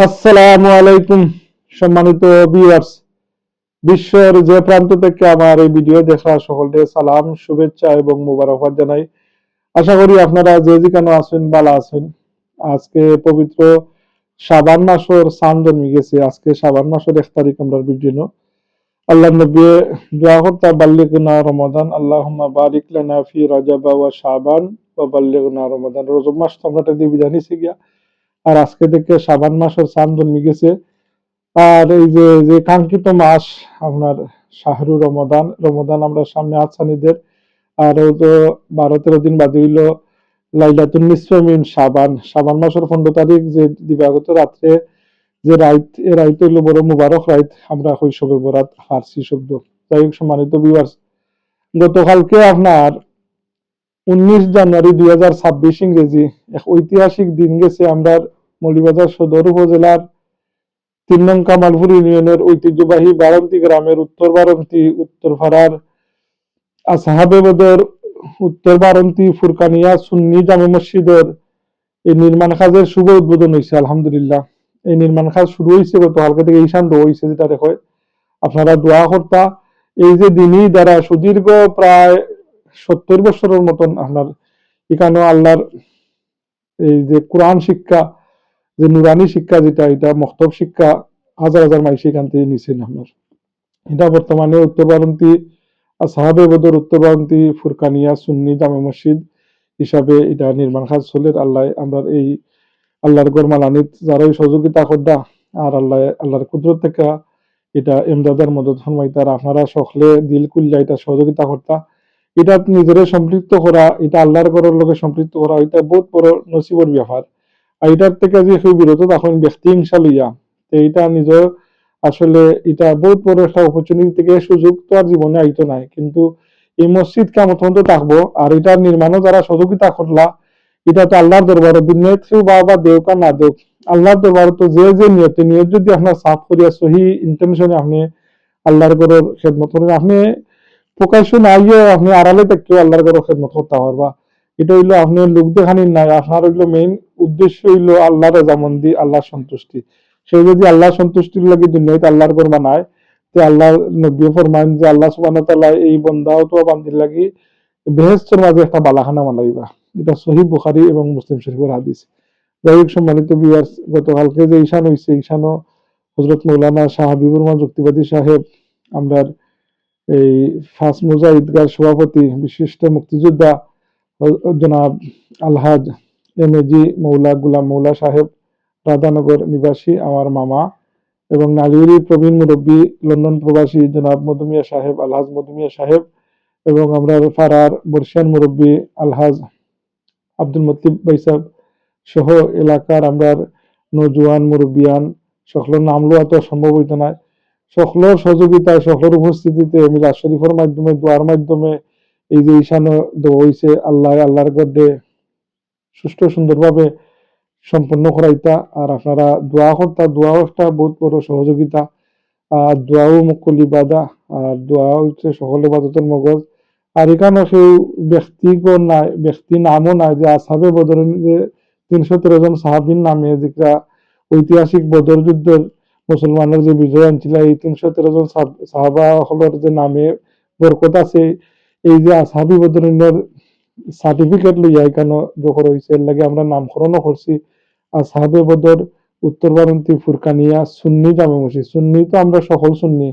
আসসালামু আলাইকুম সম্মানিত ভিউয়ার্স, বিশ্বের যে প্রান্ত থেকে আমার এই ভিডিও দেখা সকলকে সালাম, শুভেচ্ছা এবং মোবারকবাদ জানাই। আশা করি আপনারা যে যেখানে আছেন ভালো আছেন। আজকে পবিত্র শাবান মাসের চাঁদ জন্মে গেছে। আজকে শাবান মাসের 1 তারিখ আমরা ভিডিও আল্লাহ নবী দোয়া করতে বাল্লিগনা রমাদান আল্লাহুম্মা বারিক লানা ফি রাজাব ওয়া শাবান ওয়া বাল্লিগনা রমাদান। রজব মাস তো আমরা দিয়ে বিদায় নিছি গিয়া, আর আজকে থেকে শাবান মাসের চাঁদ জন্মে গেছে। আর এই যে যে কাঙ্ক্ষিত মাস আপনার শাহরু রমাদান, রমাদান আমরা সামনে আছানিদের আরো তো 12-13 দিন বাদে হইল লাইলাতুন নিসফে মিন শাবান। শাবান মাসের 15 তারিখ যে দিবাগত রাত্রে যে রাইত, এ রাইত হইল বড় মুবারক রাইত, আমরা শৈশবে বরাত ফার্সি শব্দ। যাই হোক সম্মানিত ভিউয়ার্স, গতকালকে আপনার 19 জানুয়ারি 2026 ইংরেজি এক ঐতিহাসিক দিন গেছে। আমরা মৌলভীবাজার সদর উপজেলার 3 নং কামালপুর ইউনিয়নের ঐতিহ্যবাহী বারন্তি গ্রামের উত্তর বারন্তি উত্তরপাড়ার আসহাবে বদর উত্তর বারন্তি ফুরকানিয়া সুন্নি জামে মসজিদের এই নির্মাণ কাজের শুভ উদ্বোধন হয়েছে। আলহামদুলিল্লাহ, এই নির্মাণ কাজ শুরু হয়েছে গতকালকে থেকে, ঈশান দোয়া হয়েছে যেটা রেখে আপনারা দোয়া করতা। এই যে দিনই দ্বারা সুদীর্ঘ প্রায় 70 বছরের মতন আপনার এখানে আল্লাহর এই যে কোরআন শিক্ষা, যে নুরানি শিক্ষা, যেটা এটা মক্তব শিক্ষা হাজার হাজার মাইসি এখান থেকে নিছেন আপনার। এটা বর্তমানে উত্তর বারন্তি সাহাবে বদর উত্তর বারন্তি ফুরকানিয়া সুন্নি জামে মসজিদ হিসাবে এটা নির্মাণ কাজ চলে। আল্লাহ আমরা এই আল্লাহর গরমালানিত যারাই সহযোগিতা করদা, আর আল্লাহর কুদরত থেকে এটা এমদাদের মদত ফরমাইতার, আপনারা সকলে দিল কুল্লা এটা সহযোগিতা করতা। এটা নিজেরে সম্পৃক্ত করা, এটা আল্লাহর ঘরের লোকে সম্পৃক্ত করা, এটা বহুত বড় নসিবর ব্যাপার। আর এটার থেকে যে কেউ বিরত তখন ব্যক্তি হিংসা লইয়া, এইটা নিজের আসলে এটা বহুত বড় একটা অপরচুনিটি থেকে সুযোগ তো আর জীবনে আইতো নাই, কিন্তু এই মসজিদ কেমন পর্যন্ত থাকবো। আর এটার নির্মাণও যারা সহযোগিতা করলা, এটা তো আল্লাহর দরবার, দুনিয়ায় কেউ বা দেউক আর না দেউক, আল্লাহর দরবার তো যে যে নিয়ত যদি আপনার সাফ করিয়া সহি ইন্টেনশনে আপনি আল্লাহর ঘরের খেদমত করেন, আপনি প্রকাশ্য নাইও আপনি আড়ালে থেকেও আল্লাহর ঘরের খেদমত করতে পারবা। এটা হইলো আপনি লোক দেখানি নাই, আপনার হইলো মেইন উদ্দেশ্য হইলো আল্লাহর রাজামন্দি, আল্লাহর সন্তুষ্টি। সে যদি আল্লাহ সন্তুষ্টির লাগি দুনিয়াতে আল্লাহর ঘর বানায়, তো আল্লাহ নবী ফরমান যে আল্লাহ সুবহানাহু ওয়া তাআলা এই বন্দাও তো বান্দির লাগি বেহেশতের মাঝে একটা বালাখানা বানাইবা। এটা সহিহ বুখারী এবং মুসলিম শরীফের হাদিস। যাই হোক সম্মানিত ভিউয়ার্স, গতকালকে যে ঈশান হয়েছে, ঈশানও হযরত মৌলানা শাহ হাবিবুর রহমান যুক্তিবাদী সাহেব, আমরা এই ফার্স্ট মুজা ঈদগার সভাপতি বিশিষ্ট মুক্তিযোদ্ধা জনাব আলহাজ এমএজি মৌলা গুলাম মৌলা সাহেব, রাধানগর নিবাসী আমার মামা, এবং নালিউরি প্রবীণ মুরব্বী লন্ডন প্রবাসী জনাব মধুমিয়া সাহেব, আলহাজ মধুমিয়া সাহেব, এবং আমরা ফারার বর্ষিয়ান মুরব্বী আলহাজ আব্দুল মতিব বাইসাব সহ এলাকার আমরা নজওয়ান মুরব্বিয়ান সকলের নাম লওয়া তো সম্ভব হইতো না। সকলের সহযোগিতায়, সকলের উপস্থিতিতে মিলাদ শরীফের মাধ্যমে, দোয়ার মাধ্যমে এই যে ঈশানো দোয়া হইছে, আল্লাহর গড্ডে সুষ্ঠু সুন্দরভাবে সম্পন্ন করাইতা। আর আপনারা দোয়া করতা, দোয়াও একটা বহুত বড় সহযোগিতা। আর দোয়াও মুকুল ইবাদা, আর দোয়া হচ্ছে সকল ইবাদতের মগজ। আর এখানে সেই ব্যক্তিগণ নাই, ব্যক্তি নামও নাই যে আসহাবে বদরের যে 313 জন সাহাবীর নামে, যেটা ঐতিহাসিক বদর যুদ্ধের মুসলমানের যে বিজয় আনছিল, এই 313 জন সাহাবা হলের যে নামে বরকত আছে। এই যে আসহাবি বদরের সার্টিফিকেট লইয়া এখানে যখন হয়েছে, এর লাগে আমরা নামকরণও করছি আসহাবে বদর উত্তর বারন্তি ফুরকানিয়া সুন্নি জামে মসজিদ। সুন্নি তো আমরা সকল সুন্নি,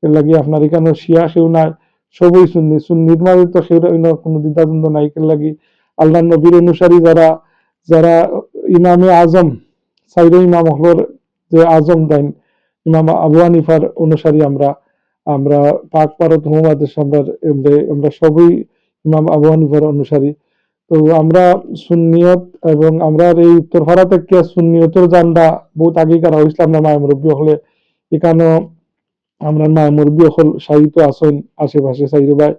এর লাগে আপনার এখানে শিয়া কেউ নাই, সবই সুন্নি। সুন্নির মাঝে তো সেও কোনো দ্বিধাদ্বন্দ্ব নাই। এর লাগি আল্লাহ নবীর অনুসারী যারা যারা ইমামে আজম, সাইরে ইমাম হলর যে আজম দেন ইমাম আবু হানিফার অনুসারী, আমরা আমরা পাক পারত মহাদেশ, আমরা সবই ইমাম আবু হানিফার অনুসারী। তো আমরা সুন্নিয়ত, এবং আমরা এই উত্তরপাড়া থেকে সুন্নিয়তের জানডা বহুত আগে করা হয়েছিল। আমরা মায়ের মুরব্বী হলে এখানেও আমরা মায়ের মুরব্বী হল সাহিত্য আসেন আশেপাশে সাইরে ভাই,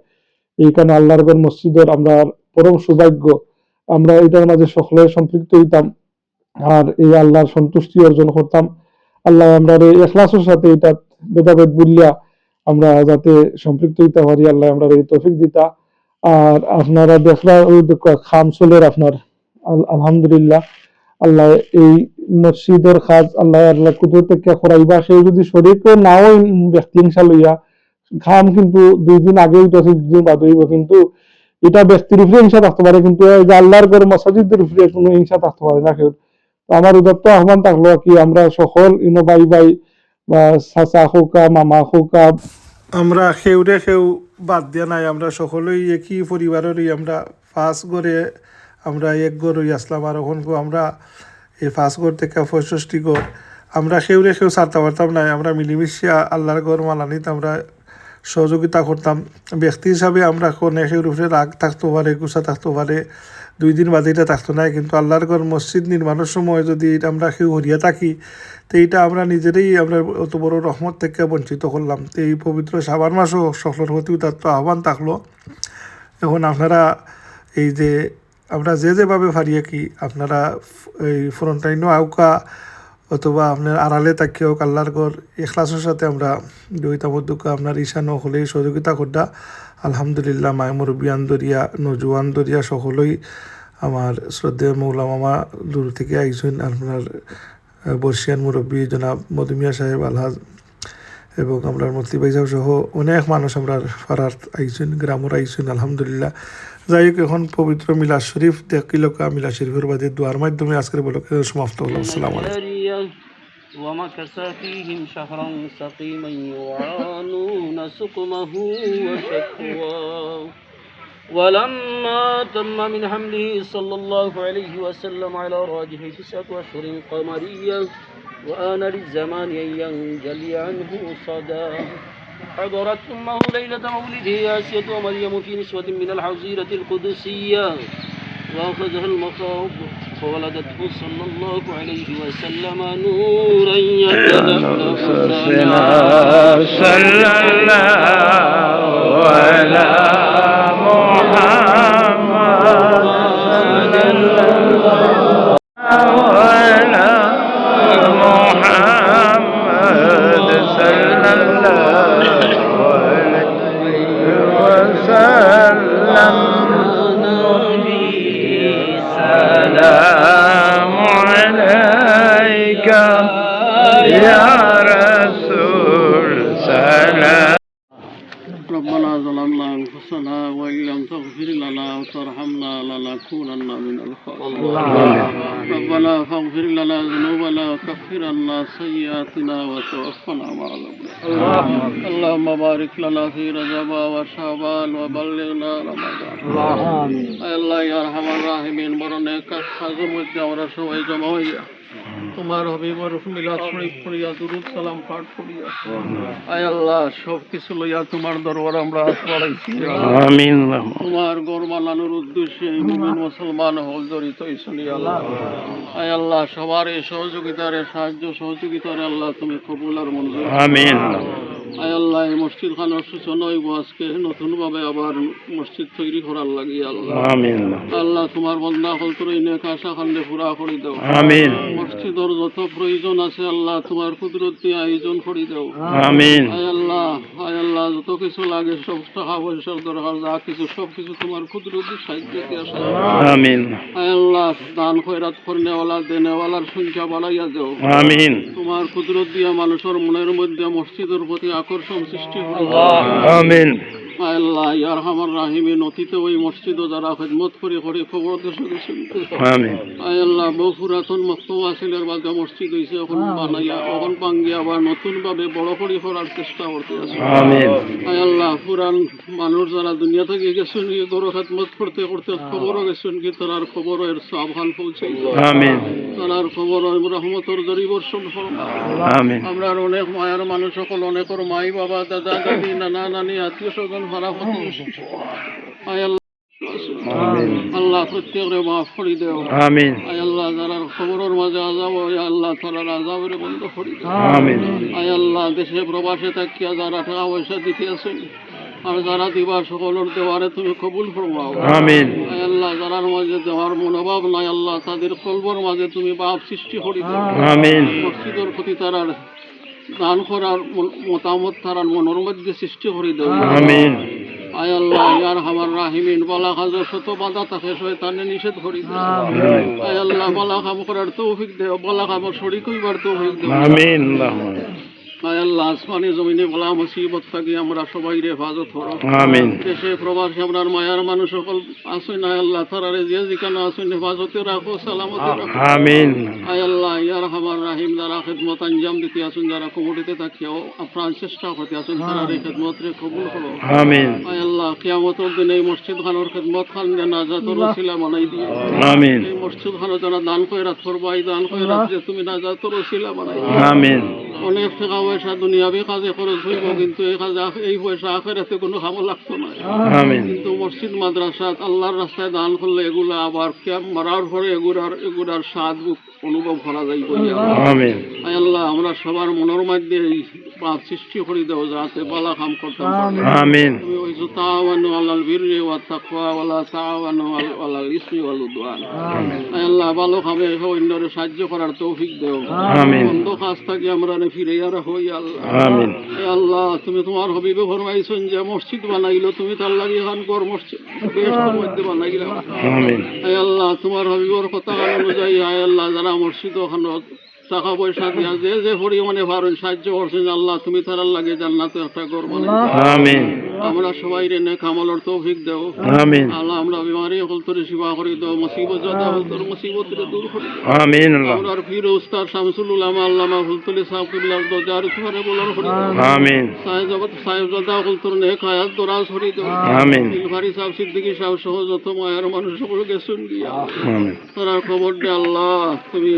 এইখানে আল্লাহর ঘর মসজিদের আমরা পরম সৌভাগ্য, আমরা এটার মাঝে সকলে সম্পৃক্ত হইতাম। আর এই আল্লাহর সন্তুষ্টি অর্জন করতাম। আল্লাহ আমরা এখলাসের সাথে এটা ভেদাভেদ বললিয়া আমরা যাতে সম্পৃক্ত হইতে পারি, আল্লাহ আমরা এই তৌফিক দিতা। আর আপনারা দেখলা ওই খাম চলের আপনার আলহামদুলিল্লাহ, আল্লাহ এই মসজিদের কাজ আল্লাহ কুদরত থেকে করাইবা, সেই যদি শরীরকে নাও ব্যক্তি হিংসা লইয়া খাম, কিন্তু 2 দিন আগে হইতেছে 2 দিন বাদ হইব, কিন্তু এটা ব্যক্তির উপরে হিংসা থাকতে পারে, কিন্তু এই যে আল্লাহর ঘর মসজিদের উপরে কোনো হিংসা থাকতে পারে না কেউ। আমার উদাত্ত আহ্বান থাকলো কি আমরা সকল ইনো ভাই ভাই বা চাচা খোকা মামা খোকা আমরা সেউরে সেউ বাদ দিয়া নাই, আমরা সকলেই একই পরিবারেরই, আমরা ফার্স্ট ঘরে আমরা এক ঘর হই আসলাম, আর এখন আমরা এই ফার্স্ট ঘর থেকে 65 ঘর, আমরা সেউরে সেউ ছাড়তে পারতাম না, আমরা মিলিমিশে আল্লাহর ঘর মালানিতে আমরা সহযোগিতা করতাম। ব্যক্তি হিসাবে আমরা কোনে সেউর উপরে রাগ থাকতে পারে, গুছা থাকতে পারে, 2 দিন বাদে এটা থাকতো না, কিন্তু আল্লাহর ঘর মসজিদ নির্মাণের সময় যদি আমরা কেউ হরিয়া থাকি, তো এইটা আমরা নিজেরাই আমরা অত বড় রহমত থেকে বঞ্চিত করলাম। তো এই পবিত্র শাবান মাসও সকলের প্রতি তার তো আহ্বান থাকলো। এখন আপনারা এই যে আমরা যেভাবে পারিয়ে কি আপনারা এই ফ্রন্টাইনও আউকা অথবা আপনার আড়ালে তাকিয়ে হোক আল্লাহর ঘর এখলাসের সাথে আমরা দুইটা মধ্যকে আপনার ঈশানো হলেই সহযোগিতা করতা। আলহামদুলিল্লাহ মায় মুরব্বিয়ান দরিয়া নজওয়ান দরিয়া সকলেই আমার শ্রদ্ধেয় মৌলা মামা দূর থেকে একজন আপনার বর্ষিয়ান মুরব্বী জনাব মধুমিয়া সাহেব আলহাজ এবং আমরা মতলি ভাই সাহেব সহ অনেক মানুষ আমরা পাড়ার আইসুন গ্রামের আইসুন আলহামদুলিল্লাহ। যাই হোক এখন পবিত্র মিলাদ শরীফ দেখিলকা মিলাদ শরীফের বাদে দোয়ার মাধ্যমে আজকের বলকে সমাপ্ত হলো। আসসালামু আলাইকুম। ومكث فيهم شهرا سقيما يعانون سقمه وشكواه ولما تم من حمله صلى الله عليه وسلم على راجح 9 أشهر قمرية وآن للزمان أن ينجلي عنه صداه حضرت أمه ليلة مولده آسية ومريم في نسوة من الحظيرة القدسية وأخذها المخاض فولدته صلى الله عليه وسلم نورا يتلألأ صلى الله على محمد وعلى محمد صلى الله عليه وسلم السلام عليك يا رسول سلام. ربنا ظلمنا أنفسنا وإن لم تغفر لنا وترحمنا لنكونن من الخاسرين. ربنا فاغفر لنا ذنوبنا وكفر عنا سيئاتنا وتوفنا مع الأبرار. اللهم بارك لنا في رجب وشعبان وبلغنا رمضان. আল্লাহ ইয়া আরহামার রাহিমিন বরনে কাজের মধ্যে আমরা সবাই জমা হইয়া তোমার হবিবর মিলাদ শরীফ পড়িয়া দুরূদ সালাম পাঠ করিয়া আয় আল্লাহ সব কিছু লইয়া তোমার দরবার আমরা পড়াইছি। আমিন। তোমার ঘর বানানোর উদ্দেশ্যে মুমিন মুসলমান হল জড়িত ইসনি আল্লাহ। আয় আল্লাহ সবার এই সহযোগিতার সাহায্য সহযোগিতার আল্লাহ তুমি কবুল আর মঞ্জুর। আমিন। আয় আল্লাহ এই মসজিদ খানার সূচনা হইব আজকে নতুনভাবে আবার মসজিদ তৈরি করার লাগি আল্লাহ। আমিন। আল্লাহ তোমার বন্দা হল তোর নেক আশা খান্ডে পুরা করে দাও। আমিন। মসজিদের যত প্রয়োজন আছে আল্লাহ তোমার কুদরত দিয়ে আয়োজন করে দাও। আমিন। আয় আল্লাহ যত কিছু লাগে সব টাকা পয়সার দরকার যা কিছু সব কিছু তোমার কুদরত দিয়ে সাহায্য দিয়ে আসা। আমিন। আয় আল্লাহ দান খয়রাত করনেওয়ালা দেনেওয়ালার সংখ্যা বাড়াইয়া দাও। আমিন। তোমার কুদরত দিয়া মানুষের মনের মধ্যে মসজিদের প্রতি আকর্ষণ সৃষ্টি করে। আমিন। আল্লাহ ইয়া আরহামার রাহিমিন অতীতে ওই মসজিদও যারা খিদমত করে খবর দেশে গেছেন। আমিন। আল্লাহ বহু পুরাতন মক্তবা ছিলের বাদে মসজিদ হয়েছে এখন বানাইয়া এখন ভাঙ্গিয়া আবার নতুনভাবে বড় করে করার চেষ্টা করতে আছে। আমিন। আল্লাহ পুরান মানুষ যারা দুনিয়া থেকে গেছেন গরু খিদমত করতে করতে খবরও গেছেন কি তার খবরের সাবধান পৌঁছাই। আমিন। তার খবর রহমতর জরি বর্ষণ ফরমা। আমিন। আমরা অনেক মায়ের মানুষ সকল অনেকের মাই বাবা দাদা দাদি নানা নানি আত্মীয় স্বজন ভাড়া আল্লাহ প্রত্যেকরে মাফ করে দেও। আমিন। আল্লাহ যারা খবরের মাঝে আজাব আল্লাহ তারা আজাবের বন্ধ করে দেও। আমিন। আল্লাহ দেশে প্রবাসে থাকিয়া যারা টাকা পয়সা দিতে আছেন আর যারা দিবা সকলের দেওয়ারে তুমি কবুল ফরমাও। আমিন। আল্লাহ যারার মাঝে দেওয়ার মনোভাব নাই আল্লাহ তাদের কলবর মাঝে তুমি ভাব সৃষ্টি করে দেও। আমিন। মসজিদের প্রতি তারার দান করার মতামত তারার মনের মধ্যে সৃষ্টি করে দেও। আমিন। আয় আল্লাহ ইয়ার হামার রাহিমিন বালা কাজ শত বাধা থাকে শয়তানে নিষেধ করি দাও আয় আল্লাহ বালা কাম করার তৌফিক দেও বালা কাম শরীক হইবার তৌফিক দেও আমিন আল্লাহুম্মা আয় আল্লাহ আসমানে জমিনে বলা মুসিবত থাকি আমরা সবাই হেফাজত করো আমিন দেশে প্রবাসী আপনার মায়ার মানুষ সকল আসুন না আল্লাহ তারারে যে যেখানে আসুন হেফাজতে রাখো সালামতে রাখো আমিন আয় আল্লাহ ইয়ার হামার রাহিম যারা খেদমত আঞ্জাম দিতে আসুন যারা কমিটিতে থাকিও আপনার চেষ্টা করতে আসুন তারারে খেদমত রে কবুল করো আমিন আয় আল্লাহ কিয়ামতের দিনে এই মসজিদ খানোর খেদমত খান নাজাতের ওসিলা বানাই দিও আমিন এই মসজিদ খানো যারা দান কইরাত করবাই দান কইরাত যে তুমি নাজাতের ওসিলা বানাই দিও আমিন অনেক টাকা পয়সা দুনিয়াবি কাজে খরচ হইব কিন্তু এই পয়সা আখেরাতে কোনো কামে লাগতো না আমিন কিন্তু মসজিদ মাদ্রাসাত আল্লাহর রাস্তায় দান করলে এগুলা আবার ক্যাম্প মারার পরে এগুলার স্বাদ অনুভব করা যায় বলিয়া আমিন আয় আল্লাহ আমরা সবার মনের মধ্যে এই পাপ সৃষ্টি করে দেও যাতে বালা কাম করতাম পারি। আমিন তুমি ওইসব তাওয়ানু আলাল বিররি ওয়া তাকওয়া ওয়ালা তাওয়ানু আলাল ইসমি ওয়াল উদওয়ান আয় আল্লাহ ভালো কামে অন্যরে সাহায্য করার তৌফিক দেও আমিন বন্ধ কাজ থাকি আমরা ফিরে আর হই আল্লাহ আমিন হে আল্লাহ তুমি তোমার হবিবে ফরমাইছেন যে মসজিদ বানাইলো তুমি তার লাগি এখন গড় মসজিদ বেহেশতের মধ্যে বানাইলা আমিন হে আল্লাহ তোমার হবিবর কথা অনুযায়ী আয় আল্লাহ যারা মসজিদ ওখানে টাকা পয়সা দিয়া যে পরিমাণে পারেন সাহায্য করছেন আল্লাহ তুমি তার লাগে জান্নাতে একটা গড় বানাই আমিন আমরা সবাই রে নেক আমলের তৌফিক দেও আমিন আল্লাহ আমরা বিমারি হল তোর সেবা করি দাও মুসিবত যাদা হল তোর মুসিবত রে দূর করি দাও আমিন আল্লাহ আমরার পীর উস্তাদ শামসুল উলামা আল্লামা হুলতুলি সাহেব কিবলার দরজার তোমারে বলার করি দাও আমিন সাহেব জাদা হল তোর নেক হায়াত দরাজ করি দাও আমিন ইলফারি সাহেব সিদ্দিকী সাহেব সহ যত মায়ের মানুষ সকলকে শুন দিয়া আমিন তার খবর দে আল্লাহ তুমি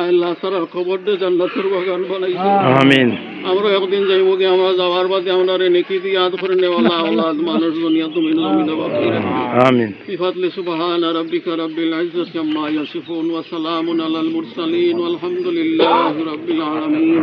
আল্লাহ তার খবর দে জান্নাতের বাগান বানাইছো আমিন আমরা একদিন যাইবো কি আমরা যাওয়ার বাদে আমরা নেকি দিয়ে আদ করে নেওয়ালা আওলাদ মানুষ দুনিয়া তুমি জমিনে বাকি রাখো আমিন بفضل سبحان ربك رب العزة عما يصفون وسلام على المرسلين والحمد لله رب العالمين